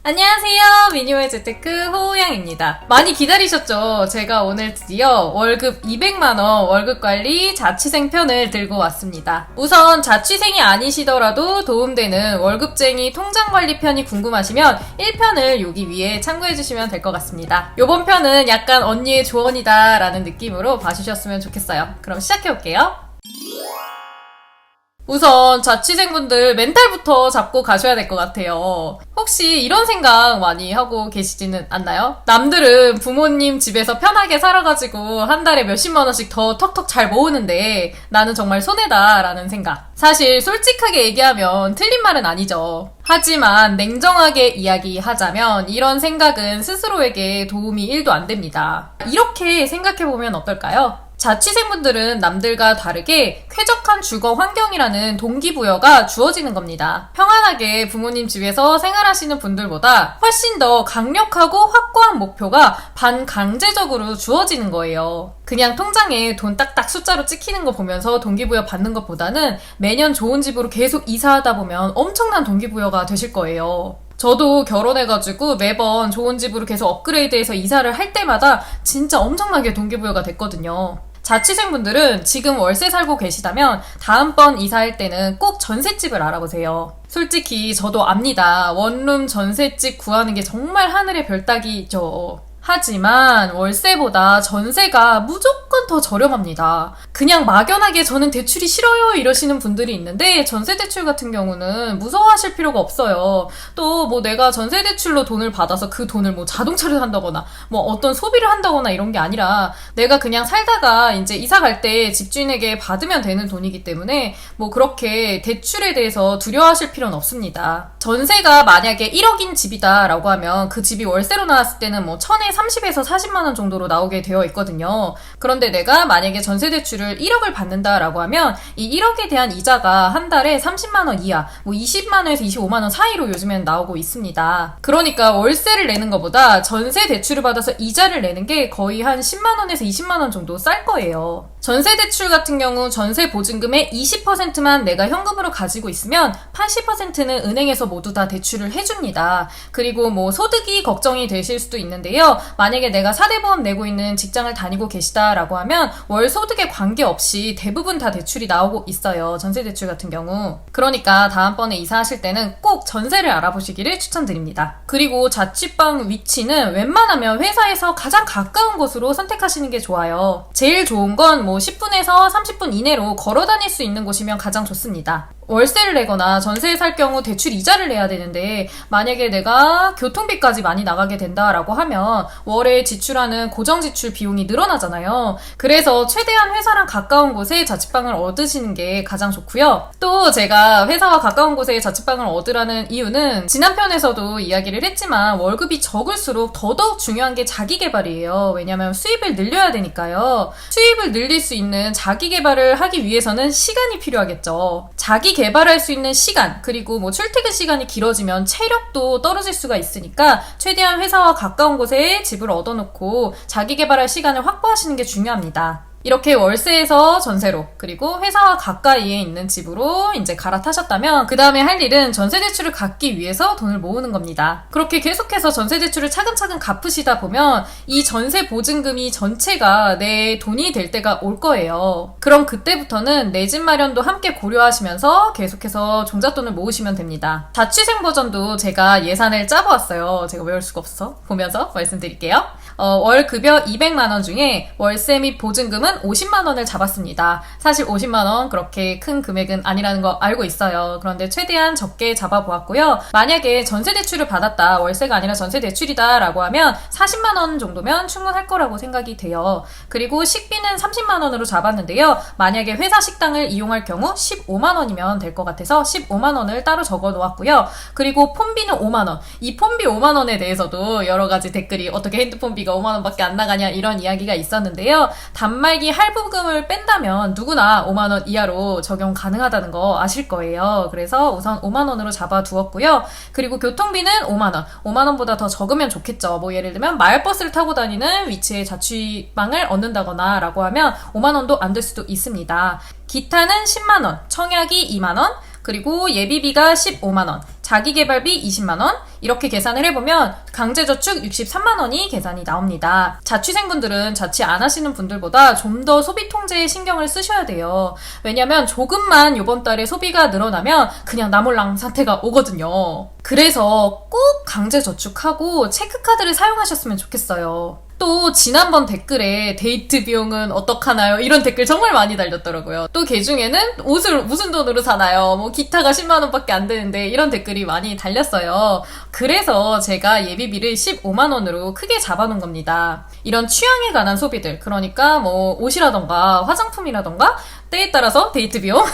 안녕하세요. 미니멀 재테크 호우양입니다. 많이 기다리셨죠? 제가 오늘 드디어 월급 200만원 월급관리 자취생 편을 들고 왔습니다. 우선 자취생이 아니시더라도 도움되는 월급쟁이 통장관리 편이 궁금하시면 1편을 여기 위에 참고해주시면 될 것 같습니다. 이번 편은 약간 언니의 조언이다 라는 느낌으로 봐주셨으면 좋겠어요. 그럼 시작해볼게요. 우선 자취생분들 멘탈부터 잡고 가셔야 될 것 같아요. 혹시 이런 생각 많이 하고 계시지는 않나요? 남들은 부모님 집에서 편하게 살아가지고 한 달에 몇십만 원씩 더 턱턱 잘 모으는데 나는 정말 손해다 라는 생각. 사실 솔직하게 얘기하면 틀린 말은 아니죠. 하지만 냉정하게 이야기하자면 이런 생각은 스스로에게 도움이 1도 안 됩니다. 이렇게 생각해보면 어떨까요? 자취생분들은 남들과 다르게 쾌적한 주거 환경이라는 동기부여가 주어지는 겁니다. 평안하게 부모님 집에서 생활하시는 분들보다 훨씬 더 강력하고 확고한 목표가 반강제적으로 주어지는 거예요. 그냥 통장에 돈 딱딱 숫자로 찍히는 거 보면서 동기부여 받는 것보다는 매년 좋은 집으로 계속 이사하다 보면 엄청난 동기부여가 되실 거예요. 저도 결혼해가지고 매번 좋은 집으로 계속 업그레이드해서 이사를 할 때마다 진짜 엄청나게 동기부여가 됐거든요. 자취생분들은 지금 월세 살고 계시다면 다음번 이사할 때는 꼭 전셋집을 알아보세요. 솔직히 저도 압니다. 원룸 전셋집 구하는 게 정말 하늘의 별 따기죠. 하지만 월세보다 전세가 무조건 더 저렴합니다. 그냥 막연하게 저는 대출이 싫어요 이러시는 분들이 있는데 전세 대출 같은 경우는 무서워하실 필요가 없어요. 또 뭐 내가 전세 대출로 돈을 받아서 그 돈을 뭐 자동차를 산다거나 뭐 어떤 소비를 한다거나 이런 게 아니라 내가 그냥 살다가 이제 이사 갈 때 집주인에게 받으면 되는 돈이기 때문에 뭐 그렇게 대출에 대해서 두려워하실 필요는 없습니다. 전세가 만약에 1억인 집이다라고 하면 그 집이 월세로 나왔을 때는 뭐 1000에 30에서 40만 원 정도로 나오게 되어 있거든요. 그런데 내가 만약에 전세 대출을 1억을 받는다라고 하면 이 1억에 대한 이자가 한 달에 30만 원 이하, 뭐 20만 원에서 25만 원 사이로 요즘엔 나오고 있습니다. 그러니까 월세를 내는 것보다 전세 대출을 받아서 이자를 내는 게 거의 한 10만 원에서 20만 원 정도 쌀 거예요. 전세 대출 같은 경우 전세 보증금의 20%만 내가 현금으로 가지고 있으면 80%는 은행에서 모두 다 대출을 해줍니다. 그리고 뭐 소득이 걱정이 되실 수도 있는데요. 만약에 내가 사대보험 내고 있는 직장을 다니고 계시다라고 하면 월 소득에 관계없이 대부분 다 대출이 나오고 있어요. 전세 대출 같은 경우. 그러니까 다음번에 이사하실 때는 꼭 전세를 알아보시기를 추천드립니다. 그리고 자취방 위치는 웬만하면 회사에서 가장 가까운 곳으로 선택하시는 게 좋아요. 제일 좋은 건 뭐 10분에서 30분 이내로 걸어 다닐 수 있는 곳이면 가장 좋습니다. 월세를 내거나 전세에 살 경우 대출 이자를 내야 되는데 만약에 내가 교통비까지 많이 나가게 된다라고 하면 월에 지출하는 고정지출 비용이 늘어나잖아요. 그래서 최대한 회사랑 가까운 곳에 자취방을 얻으시는 게 가장 좋고요. 또 제가 회사와 가까운 곳에 자취방을 얻으라는 이유는 지난 편에서도 이야기를 했지만 월급이 적을수록 더더욱 중요한 게 자기개발이에요. 왜냐면 수입을 늘려야 되니까요. 수입을 늘릴 수 있는 자기개발을 하기 위해서는 시간이 필요하겠죠. 자기 개발할 수 있는 시간, 그리고 뭐 출퇴근 시간이 길어지면 체력도 떨어질 수가 있으니까 최대한 회사와 가까운 곳에 집을 얻어놓고 자기 개발할 시간을 확보하시는 게 중요합니다. 이렇게 월세에서 전세로 그리고 회사와 가까이에 있는 집으로 이제 갈아타셨다면 그 다음에 할 일은 전세 대출을 갚기 위해서 돈을 모으는 겁니다. 그렇게 계속해서 전세 대출을 차근차근 갚으시다 보면 이 전세 보증금이 전체가 내 돈이 될 때가 올 거예요. 그럼 그때부터는 내 집 마련도 함께 고려하시면서 계속해서 종잣돈을 모으시면 됩니다. 자취생 버전도 제가 예산을 짜보았어요. 제가 외울 수가 없어서 보면서 말씀드릴게요. 월 급여 200만 원 중에 월세 및 보증금은 50만 원을 잡았습니다. 사실 50만 원 그렇게 큰 금액은 아니라는 거 알고 있어요. 그런데 최대한 적게 잡아보았고요. 만약에 전세 대출을 받았다, 월세가 아니라 전세 대출이다 라고 하면 40만 원 정도면 충분할 거라고 생각이 돼요. 그리고 식비는 30만 원으로 잡았는데요. 만약에 회사 식당을 이용할 경우 15만 원이면 될 것 같아서 15만 원을 따로 적어 놓았고요. 그리고 폰비는 5만 원. 이 폰비 5만 원에 대해서도 여러 가지 댓글이 어떻게 핸드폰비가 5만 원밖에 안 나가냐 이런 이야기가 있었는데요. 단말기 할부금을 뺀다면 누구나 5만 원 이하로 적용 가능하다는 거 아실 거예요. 그래서 우선 5만 원으로 잡아두었고요. 그리고 교통비는 5만 원. 5만 원보다 더 적으면 좋겠죠. 뭐 예를 들면 마을버스를 타고 다니는 위치에 자취방을 얻는다거나 라고 하면 5만 원도 안 될 수도 있습니다. 기타는 10만 원, 청약이 2만 원, 그리고 예비비가 15만 원, 자기계발비 20만원, 이렇게 계산을 해보면 강제저축 63만원이 계산이 나옵니다. 자취생분들은 자취 안 하시는 분들보다 좀 더 소비 통제에 신경을 쓰셔야 돼요. 왜냐면 조금만 이번 달에 소비가 늘어나면 그냥 나몰랑 사태가 오거든요. 그래서 꼭 강제저축하고 체크카드를 사용하셨으면 좋겠어요. 또 지난번 댓글에 데이트 비용은 어떡하나요? 이런 댓글 정말 많이 달렸더라고요. 또 그 중에는 옷을 무슨 돈으로 사나요? 뭐 기타가 10만원밖에 안 되는데 이런 댓글이 많이 달렸어요. 그래서 제가 예비비를 15만원으로 크게 잡아놓은 겁니다. 이런 취향에 관한 소비들, 그러니까 뭐 옷이라던가 화장품이라던가 때에 따라서 데이트 비용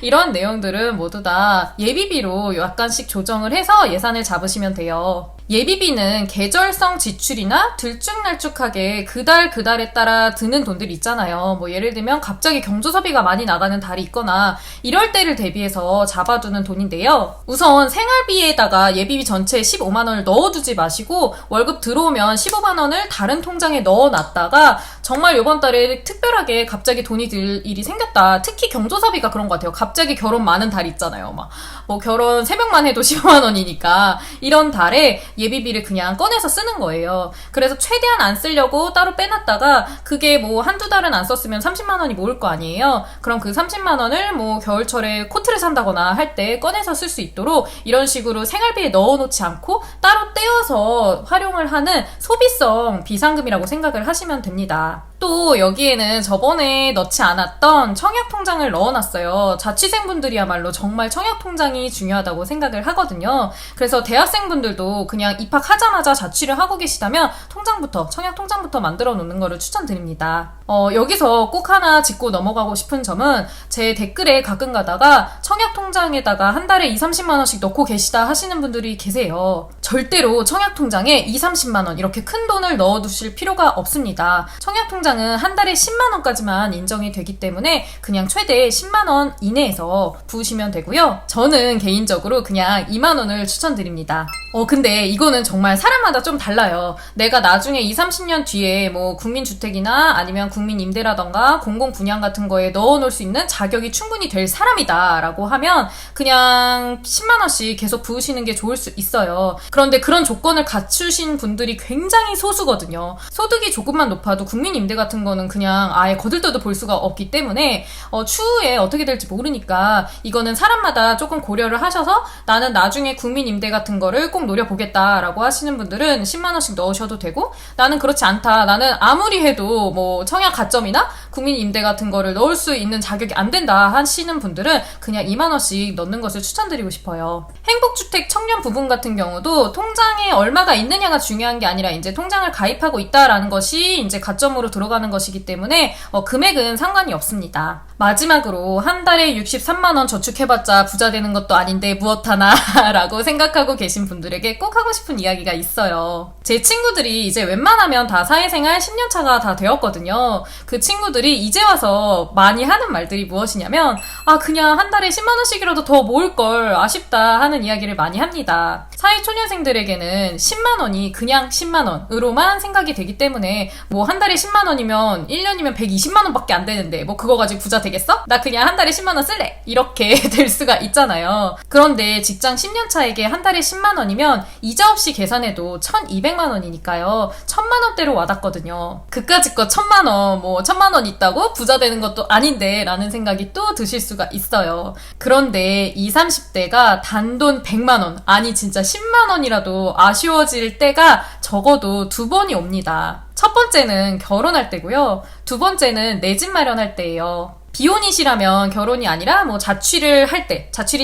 이런 내용들은 모두 다 예비비로 약간씩 조정을 해서 예산을 잡으시면 돼요. 예비비는 계절성 지출이나 들쭉날쭉하게 그달에 따라 드는 돈들이 있잖아요. 뭐 예를 들면 갑자기 경조사비가 많이 나가는 달이 있거나 이럴 때를 대비해서 잡아두는 돈인데요. 우선 생활비에다가 예비비 전체에 15만원을 넣어두지 마시고 월급 들어오면 15만원을 다른 통장에 넣어놨다가 정말 이번 달에 특별하게 갑자기 돈이 들 일이 생겼다. 특히 경조사비가 그런 것 같아요. 갑자기 결혼 많은 달 있잖아요. 막 뭐 결혼 새벽만 해도 15만원이니까 이런 달에 예비비를 그냥 꺼내서 쓰는 거예요. 그래서 최대한 안 쓰려고 따로 빼놨다가 그게 뭐 한두 달은 안 썼으면 30만원이 모을 거 아니에요. 그럼 그 30만원을 뭐 겨울철에 코트를 산다거나 할 때 꺼내서 쓸 수 있도록 이런 식으로 생활비에 넣어놓지 않고 따로 떼어서 활용을 하는 소비성 비상금이라고 생각을 하시면 됩니다. 또 여기에는 저번에 넣지 않았던 청약통장을 넣어놨어요. 자취생분들이야말로 정말 청약통장이 중요하다고 생각을 하거든요. 그래서 대학생분들도 그냥 입학하자마자 자취를 하고 계시다면 청약통장부터 만들어 놓는 거를 추천드립니다. 여기서 꼭 하나 짚고 넘어가고 싶은 점은 제 댓글에 가끔 가다가 청약통장에다가 한 달에 20-30만원씩 넣고 계시다 하시는 분들이 계세요. 절대로 청약통장에 20-30만원 이렇게 큰 돈을 넣어두실 필요가 없습니다. 청약통장은 한 달에 10만원까지만 인정이 되기 때문에 그냥 최대 10만원 이내에서 부으시면 되고요. 저는 개인적으로 그냥 2만원을 추천드립니다. 근데 이거는 정말 사람마다 좀 달라요. 내가 나중에 20-30년 뒤에 뭐 국민주택이나 아니면 국민임대라던가 공공분양 같은 거에 넣어놓을 수 있는 자격이 충분히 될 사람이다 라고 하면 그냥 10만원씩 계속 부으시는 게 좋을 수 있어요. 그런데 그런 조건을 갖추신 분들이 굉장히 소수거든요. 소득이 조금만 높아도 국민임대 같은 거는 그냥 아예 거들떠도 볼 수가 없기 때문에 추후에 어떻게 될지 모르니까 이거는 사람마다 조금 고려를 하셔서 나는 나중에 국민임대 같은 거를 꼭 노려보겠다라고 하시는 분들은 10만원씩 넣으셔도 되고, 나는 그렇지 않다, 나는 아무리 해도 뭐 청약 가점이나 국민임대 같은 거를 넣을 수 있는 자격이 안 된다 하시는 분들은 그냥 2만원씩 넣는 것을 추천드리고 싶어요. 행복주택 청년 부분 같은 경우도 통장에 얼마가 있느냐가 중요한 게 아니라 이제 통장을 가입하고 있다라는 것이 이제 가점으로 들어가는 것이기 때문에 금액은 상관이 없습니다. 마지막으로 한 달에 63만원 저축해봤자 부자 되는 것도 아닌데 무엇하나 라고 생각하고 계신 분들에게 꼭 하고 싶은 이야기가 있어요. 제 친구들이 이제 웬만하면 다 사회생활 10년차가 다 되었거든요. 그 친구들이 이제 와서 많이 하는 말들이 무엇이냐면 그냥 한 달에 10만원씩이라도 더 모을걸 아쉽다 하는 이야기를 많이 합니다. 사회초년생들에게는 10만원이 그냥 10만원으로만 생각이 되기 때문에 뭐 한 달에 10만원이면 1년이면 120만원밖에 안 되는데 뭐 그거 가지고 부자 되겠어? 나 그냥 한 달에 10만원 쓸래! 이렇게 될 수가 있잖아요. 그런데 직장 10년차에게 한 달에 10만원이면 이자 없이 계산해도 1200만원이니까요. 1000만원대로 와닿거든요. 그까짓 거 1000만원, 뭐 1000만원 있다고 부자 되는 것도 아닌데 라는 생각이 또 드실 수가 있어요. 그런데 20, 30대가 단돈 100만원, 아니 진짜 10만원이라도 아쉬워질 때가 적어도 두 번이 옵니다. 첫 번째는 결혼할 때고요. 두 번째는 내 집 마련할 때예요. 비혼이시라면 결혼이 아니라 뭐 자취를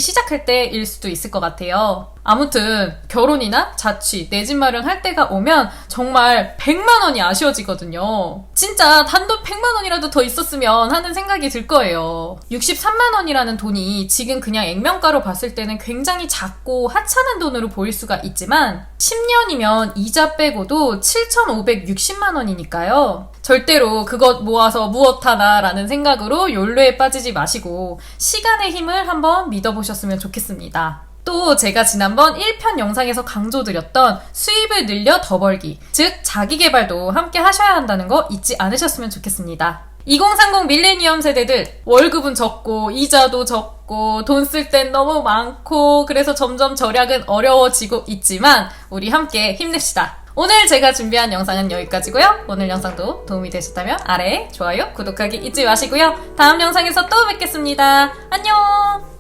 시작할 때일 수도 있을 것 같아요. 아무튼 결혼이나 자취, 내 집 마련할 때가 오면 정말 100만원이 아쉬워지거든요. 진짜 단돈 100만원이라도 더 있었으면 하는 생각이 들 거예요. 63만원이라는 돈이 지금 그냥 액면가로 봤을 때는 굉장히 작고 하찮은 돈으로 보일 수가 있지만 10년이면 이자 빼고도 7,560만원이니까요. 절대로 그것 모아서 무엇하나 라는 생각으로 욜로에 빠지지 마시고 시간의 힘을 한번 믿어보셨으면 좋겠습니다. 또 제가 지난번 1편 영상에서 강조드렸던 수입을 늘려 더 벌기, 즉 자기계발도 함께 하셔야 한다는 거 잊지 않으셨으면 좋겠습니다. 2030 밀레니엄 세대들 월급은 적고 이자도 적고 돈 쓸 땐 너무 많고 그래서 점점 절약은 어려워지고 있지만 우리 함께 힘냅시다. 오늘 제가 준비한 영상은 여기까지고요. 오늘 영상도 도움이 되셨다면 아래에 좋아요, 구독하기 잊지 마시고요. 다음 영상에서 또 뵙겠습니다. 안녕!